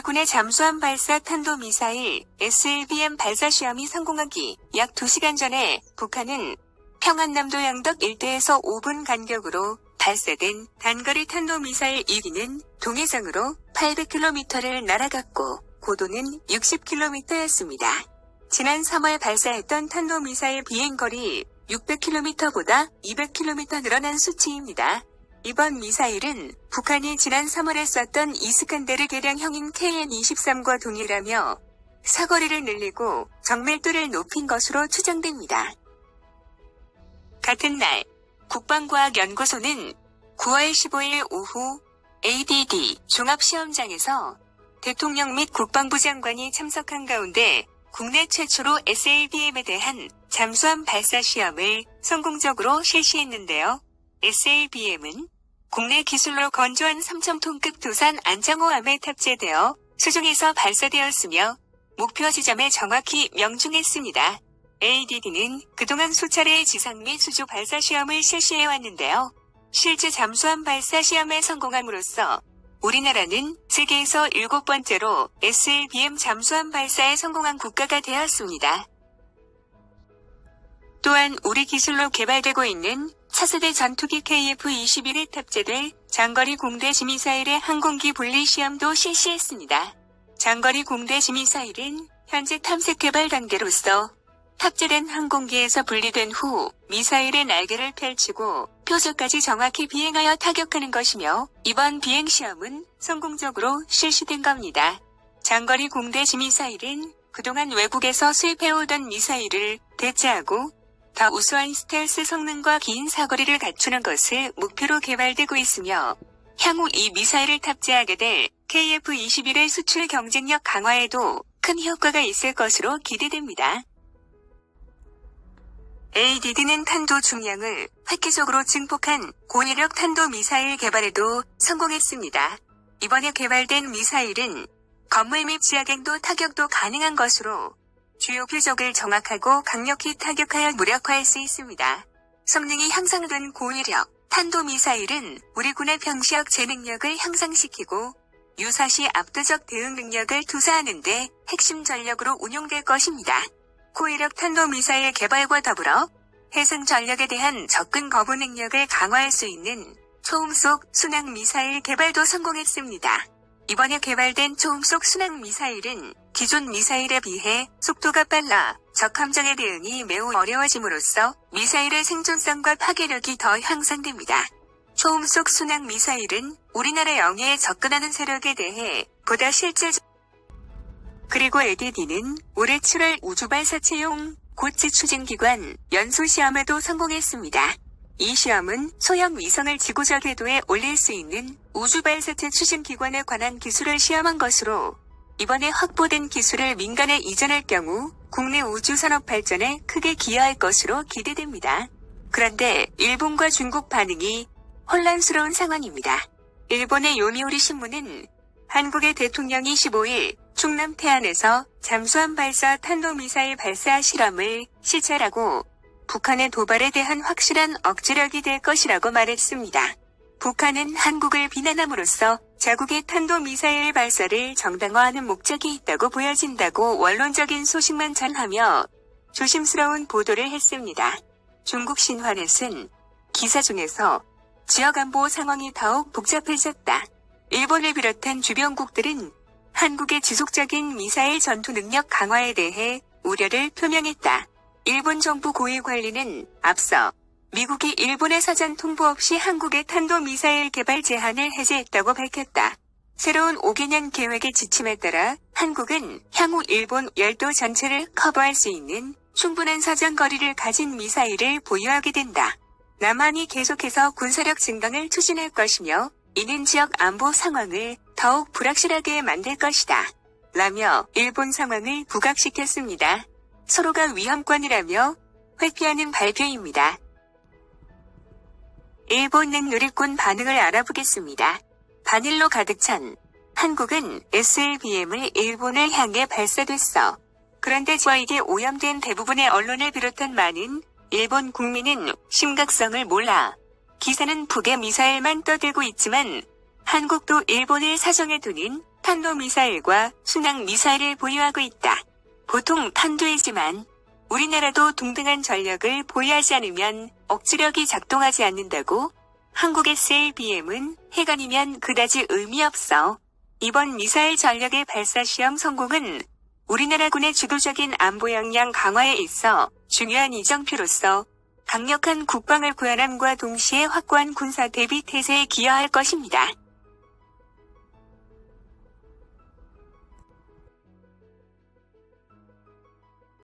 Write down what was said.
우리군의 잠수함 발사 탄도미사일 SLBM 발사 시험이 성공하기 약 2시간 전에 북한은 평안남도 양덕 일대에서 5분 간격으로 발사된 단거리 탄도미사일 1기는 동해상으로 800km를 날아갔고 고도는 60km였습니다. 지난 3월 발사했던 탄도미사일 비행거리 600km보다 200km 늘어난 수치입니다. 이번 미사일은 북한이 지난 3월에 쐈던 이스칸데르 개량형인 KN-23과 동일하며 사거리를 늘리고 정밀도를 높인 것으로 추정됩니다. 같은 날 국방과학연구소는 9월 15일 오후 ADD 종합시험장에서 대통령 및 국방부 장관이 참석한 가운데 국내 최초로 SLBM에 대한 잠수함 발사 시험을 성공적으로 실시했는데요. SLBM은 국내 기술로 건조한 3,000톤급 도산 안창호함에 탑재되어 수중에서 발사되었으며 목표 지점에 정확히 명중했습니다. ADD는 그동안 수차례의 지상 및 수조 발사 시험을 실시해왔는데요. 실제 잠수함 발사 시험에 성공함으로써 우리나라는 세계에서 7번째로 SLBM 잠수함 발사에 성공한 국가가 되었습니다. 또한 우리 기술로 개발되고 있는 차세대 전투기 KF-21에 탑재될 장거리 공대 지미사일의 항공기 분리 시험도 실시했습니다. 장거리 공대 지미사일은 현재 탐색 개발 단계로서 탑재된 항공기에서 분리된 후 미사일의 날개를 펼치고 표적까지 정확히 비행하여 타격하는 것이며 이번 비행시험은 성공적으로 실시된 겁니다. 장거리 공대 지미사일은 그동안 외국에서 수입해오던 미사일을 대체하고 더 우수한 스텔스 성능과 긴 사거리를 갖추는 것을 목표로 개발되고 있으며 향후 이 미사일을 탑재하게 될 KF-21의 수출 경쟁력 강화에도 큰 효과가 있을 것으로 기대됩니다. ADD는 탄도 중량을 획기적으로 증폭한 고위력 탄도미사일 개발에도 성공했습니다. 이번에 개발된 미사일은 건물 및 지하갱도 타격도 가능한 것으로 주요 표적을 정확하고 강력히 타격하여 무력화할 수 있습니다. 성능이 향상된 고위력 탄도미사일은 우리 군의 평시역 재능력을 향상시키고 유사시 압도적 대응 능력을 투사하는 데 핵심 전력으로 운용될 것입니다. 고위력 탄도미사일 개발과 더불어 해상 전력에 대한 접근 거부 능력을 강화할 수 있는 초음속 순항미사일 개발도 성공했습니다. 이번에 개발된 초음속 순항미사일은 기존 미사일에 비해 속도가 빨라 적 함정의 대응이 매우 어려워짐으로써 미사일의 생존성과 파괴력이 더 향상됩니다. 초음속 순항미사일은 우리나라 영해에 접근하는 세력에 대해 보다 실질적 그리고 ADD는 올해 7월 우주발사체용 고체 추진기관 연소시험에도 성공했습니다. 이 시험은 소형 위성을 지구적 궤도에 올릴 수 있는 우주발사체 추진기관에 관한 기술을 시험한 것으로 이번에 확보된 기술을 민간에 이전할 경우 국내 우주산업 발전에 크게 기여할 것으로 기대됩니다. 그런데 일본과 중국 반응이 혼란스러운 상황입니다. 일본의 요미우리 신문은 한국의 대통령이 15일 충남 태안에서 잠수함 발사 탄도미사일 발사 실험을 시찰하고 북한의 도발에 대한 확실한 억지력이 될 것이라고 말했습니다. 북한은 한국을 비난함으로써 자국의 탄도미사일 발사를 정당화하는 목적이 있다고 보여진다고 원론적인 소식만 전하며 조심스러운 보도를 했습니다. 중국 신화넷은 기사 중에서 지역 안보 상황이 더욱 복잡해졌다. 일본을 비롯한 주변국들은 한국의 지속적인 미사일 전투 능력 강화에 대해 우려를 표명했다. 일본 정부 고위 관리는 앞서 미국이 일본의 사전 통보 없이 한국의 탄도미사일 개발 제한을 해제했다고 밝혔다. 새로운 5개년 계획의 지침에 따라 한국은 향후 일본 열도 전체를 커버할 수 있는 충분한 사전 거리를 가진 미사일을 보유하게 된다. 남한이 계속해서 군사력 증강을 추진할 것이며 이는 지역 안보 상황을 더욱 불확실하게 만들 것이다. 라며 일본 상황을 부각시켰습니다. 서로가 위험권이라며 회피하는 발표입니다. 일본은 누리꾼 반응을 알아보겠습니다. 반일로 가득 찬 한국은 SLBM을 일본을 향해 발사됐어. 그런데 이게 오염된 대부분의 언론을 비롯한 많은 일본 국민은 심각성을 몰라. 기사는 북의 미사일만 떠들고 있지만 한국도 일본을 사정해 두는 탄도미사일과 순항미사일을 보유하고 있다. 보통 탄도이지만 우리나라도 동등한 전력을 보유하지 않으면 억지력이 작동하지 않는다고? 한국 SLBM은 해관이면 그다지 의미 없어. 이번 미사일 전력의 발사 시험 성공은 우리나라군의 주도적인 안보 역량 강화에 있어 중요한 이정표로서 강력한 국방을 구현함과 동시에 확고한 군사 대비 태세에 기여할 것입니다.